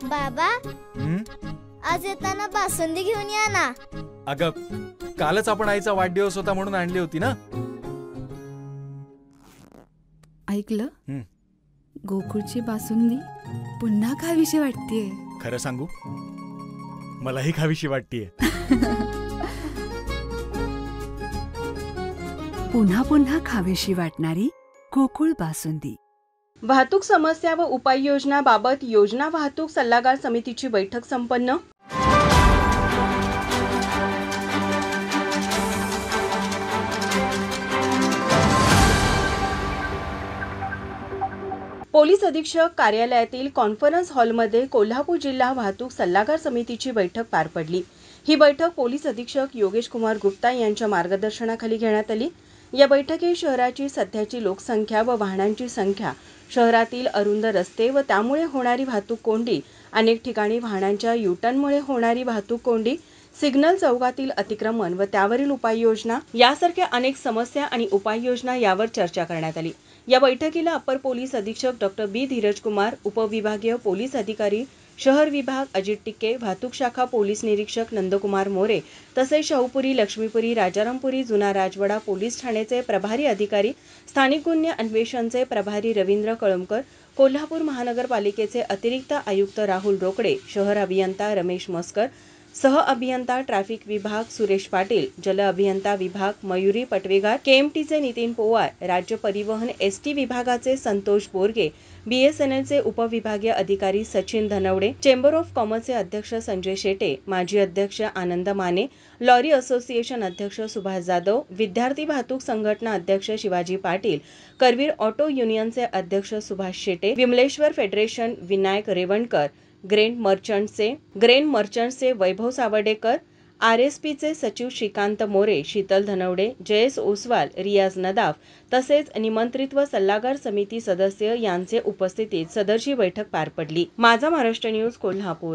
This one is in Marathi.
बाबा, आज येताना बासुंदी घेऊन या ना. अगं, कालच आपण आईचा वाढदिवस होता म्हणून आणली होती ना. ऐकलं, गोकुळची बासुंदी पुन्हा खावीशी वाटतेय. खरं सांगू, मलाही खावीशी वाटतेय. पुन्हा पुन्हा खावीशी वाटणारी गोकुळ बासुंदी. वाहतूक समस्या व उपाययोजनाबाबत योजना वाहतूक सल्लागार समितीची बैठक संपन्न. पोलीस अधीक्षक कार्यालयातील कॉन्फरन्स हॉलमध्ये कोल्हापूर जिल्हा वाहतूक सल्लागार समितीची बैठक पार पडली. ही बैठक पोलीस अधीक्षक योगेश कुमार गुप्ता यांच्या मार्गदर्शनाखाली घेण्यात आली. या बैठकीत शहराची सध्याची लोकसंख्या व वाहनांची संख्या, शहरातील अरुंद रस्ते व त्यामुळे होणारी वाहतूक कोंडी, अनेक ठिकाणी वाहनांच्या युटर्नमुळे होणारी वाहतूक कोंडी, सिग्नल चौकातील अतिक्रमण व त्यावरील उपाययोजना यासारख्या अनेक समस्या आणि उपाययोजना यावर चर्चा करण्यात आली. या बैठकीला अप्पर पोलीस अधीक्षक डॉ. बी. धीरज कुमार, उपविभागीय पोलीस अधिकारी शहर विभाग अजित टिक्के, वाहतूक शाखा पोलीस निरीक्षक नंदकुमार मोरे, तसेच शाहूपुरी, लक्ष्मीपुरी, राजारामपुरी, जुना राजवाडा पोलीस ठाण्याचे प्रभारी अधिकारी, स्थानिक गुन्हे अन्वेषणचे प्रभारी रवींद्र कळमकर, कोल्हापूर महानगरपालिकेचे अतिरिक्त आयुक्त राहुल रोकडे, शहर अभियंता रमेश मस्कर, सह अभियंता ट्रॅफिक विभाग सुरेश पाटील, जल अभियंता विभाग मयुरी पटवेगार, केएमटीचे नितीन पोवार, राज्य परिवहन एसटी विभागाचे संतोष बोरगे, बीएसएनएलचे उपविभागीय अधिकारी सचिन धनवडे, चेंबर ऑफ कॉमर्सचे अध्यक्ष संजय शेटे, माजी अध्यक्ष आनंद माने, लॉरी असोसिएशन अध्यक्ष सुभाष जाधव, विद्यार्थी वाहतूक संघटना अध्यक्ष शिवाजी पाटील, करवीर ऑटो युनियनचे अध्यक्ष सुभाष शेटे, विमलेश्वर फेडरेशन विनायक रेवणकर, ग्रेन मर्चंट्सचे वैभव सावर्डेकर, आरएसपीचे सचिव श्रीकांत मोरे, शीतल धनवडे, जयेश ओसवाल, रियाज नदाफ तसेच निमंत्रित व सल्लागार समिती सदस्य यांचे उपस्थितीत सदरची बैठक पार पडली. माझा महाराष्ट्र न्यूज, कोल्हापूर.